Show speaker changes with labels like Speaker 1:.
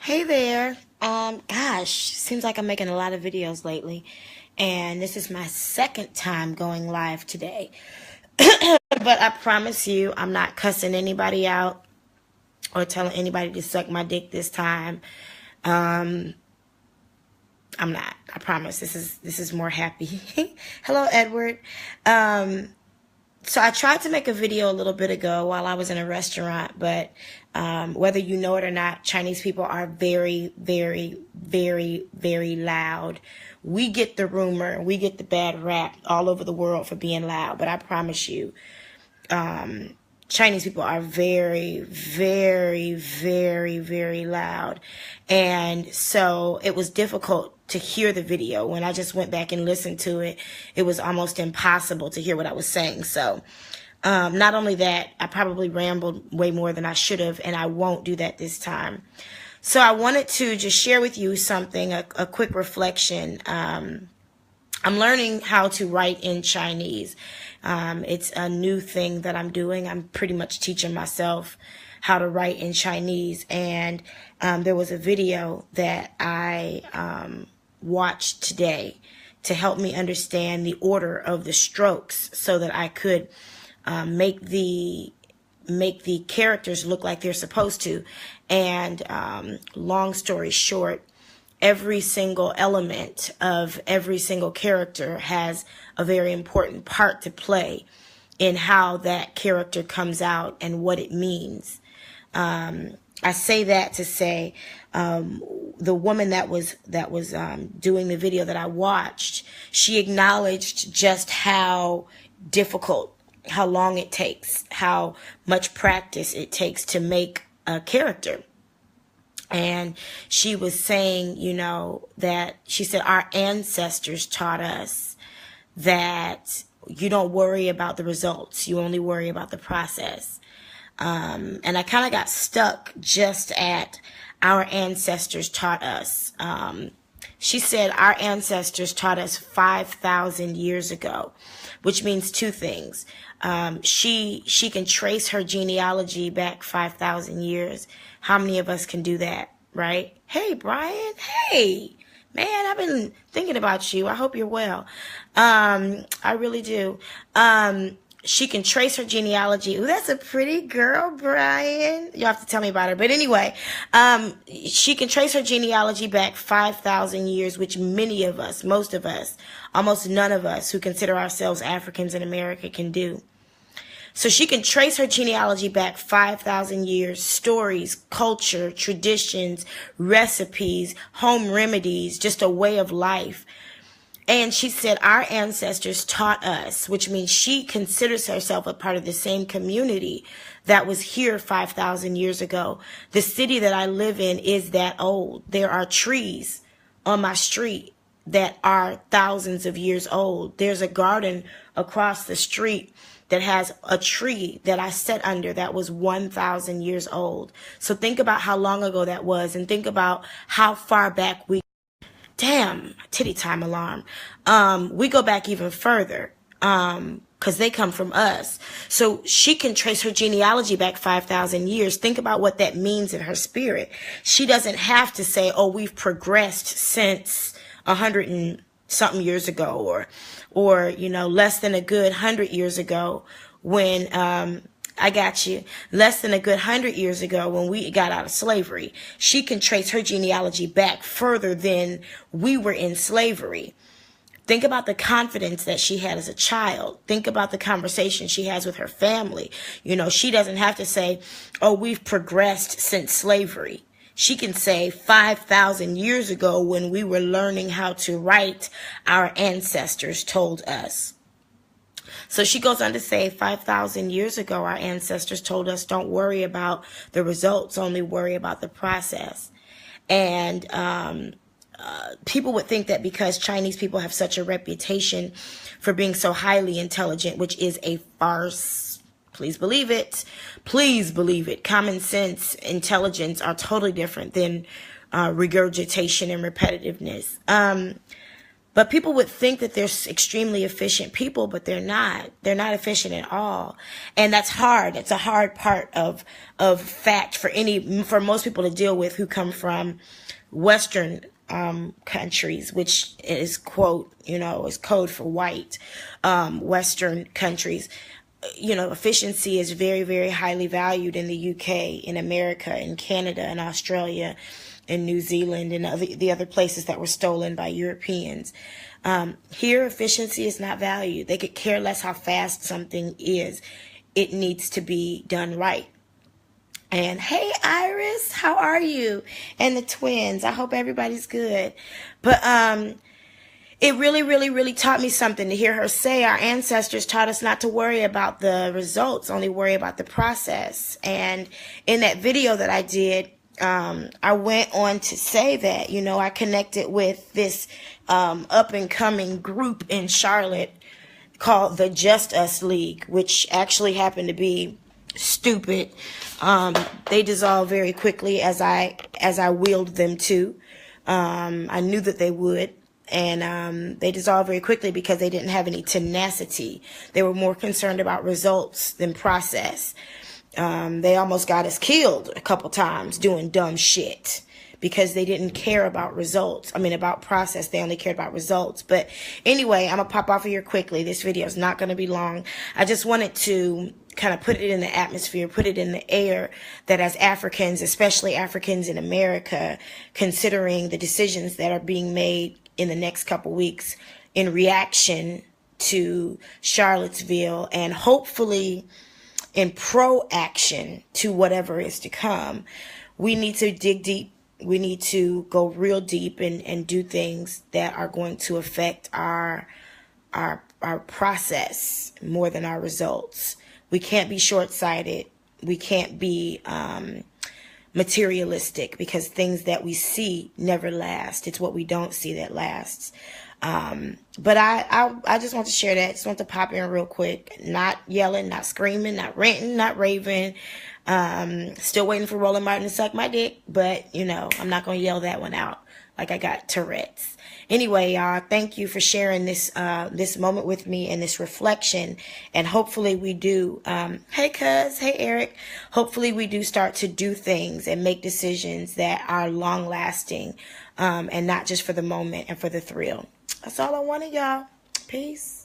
Speaker 1: Hey there. Gosh, seems like I'm making a lot of videos lately, and this is my second time going live today. But I promise you, I'm not cussing anybody out or telling anybody to suck my dick this time. Um, I'm not. I promise. This is more happy. Hello, Edward. Um, So I tried to make a video a little bit ago while I was in a restaurant, but whether you know it or not, Chinese people are very, very, very, very loud. We get the rumor, we get the bad rap all over the world for being loud, but I promise you, Chinese people are very, very, very, very loud. And so it was difficult to hear the video. When I just went back and listened to it, it was almost impossible to hear what I was saying. So not only that, I probably rambled way more than I should have, and I won't do that this time. So I wanted to just share with you something, a quick reflection. I'm learning how to write in Chinese. It's a new thing that I'm doing. I'm pretty much teaching myself how to write in Chinese. And there was a video that I watched today to help me understand the order of the strokes so that I could make the characters look like they're supposed to. And long story short, every single element of every single character has a very important part to play in how that character comes out and what it means. I say that to say the woman that was doing the video that I watched, she acknowledged just how difficult, how long it takes, how much practice it takes to make a character. And she was saying, that she said our ancestors taught us that you don't worry about the results, you only worry about the process. And I kind of got stuck just at our ancestors taught us. She said our ancestors taught us 5,000 years ago, which means two things. She can trace her genealogy back 5,000 years. How many of us can do that, right? Hey, Brian. Hey, man, I've been thinking about you. I hope you're well. I really do. She can trace her genealogy. Ooh, that's a pretty girl, Brian. You'll have to tell me about her. But anyway, she can trace her genealogy back 5,000 years, which many of us, most of us, almost none of us who consider ourselves Africans in America can do. So she can trace her genealogy back 5,000 years, stories, culture, traditions, recipes, home remedies, just a way of life. And she said our ancestors taught us, which means she considers herself a part of the same community that was here 5,000 years ago. The city that I live in is that old. There are trees on my street that are thousands of years old. There's a garden across the street that has a tree that I sat under that was 1,000 years old. So think about how long ago that was, and think about how far back damn, titty time alarm. We go back even further, because they come from us. So she can trace her genealogy back 5,000 years. Think about what that means in her spirit. She doesn't have to say, oh, we've progressed since 100 and something years ago, or less than a good 100 years ago when I got you. Less than a good 100 years ago when we got out of slavery. She can trace her genealogy back further than we were in slavery. Think about the confidence that she had as a child. Think about the conversation she has with her family. She doesn't have to say, oh, we've progressed since slavery. She can say 5,000 years ago when we were learning how to write, our ancestors told us. So she goes on to say 5,000 years ago, our ancestors told us, don't worry about the results, only worry about the process. And people would think that because Chinese people have such a reputation for being so highly intelligent, which is a farce. Please believe it. Please believe it. Common sense, intelligence are totally different than regurgitation and repetitiveness. But people would think that they're extremely efficient people, but they're not. They're not efficient at all. And that's hard. It's a hard part of fact for most people to deal with who come from Western countries, which is quote, is code for white, Western countries. Efficiency is very, very highly valued in the UK, in America, in Canada, in Australia, in New Zealand, and the other places that were stolen by Europeans. Here, efficiency is not valued. They could care less how fast something is. It needs to be done right. And hey, Iris, how are you? And the twins. I hope everybody's good. But it really, really, really taught me something to hear her say our ancestors taught us not to worry about the results, only worry about the process. And in that video that I did, I went on to say that, I connected with this up and coming group in Charlotte called the Just Us League, which actually happened to be stupid. They dissolved very quickly as I willed them to. I knew that they would. And they dissolved very quickly because they didn't have any tenacity. They were more concerned about results than process. They almost got us killed a couple times doing dumb shit because they didn't care about results. About process. They only cared about results. But anyway, I'm going to pop off of here quickly. This video is not going to be long. I just wanted to kind of put it in the atmosphere, put it in the air, that as Africans, especially Africans in America, considering the decisions that are being made in the next couple weeks in reaction to Charlottesville, and hopefully in pro-action to whatever is to come, we need to dig deep. We need to go real deep and do things that are going to affect our process more than our results. We can't be short-sighted. We can't be materialistic, because things that we see never last. It's what we don't see that lasts. But I just want to share that. Just want to pop in real quick. Not yelling, not screaming, not ranting, not raving. Still waiting for Roland Martin to suck my dick, but I'm not going to yell that one out like I got Tourette's. Anyway, y'all, thank you for sharing this moment with me and this reflection. And hopefully we do, hey cuz, hey Eric, hopefully we do start to do things and make decisions that are long lasting, and not just for the moment and for the thrill. That's all I wanted, y'all. Peace.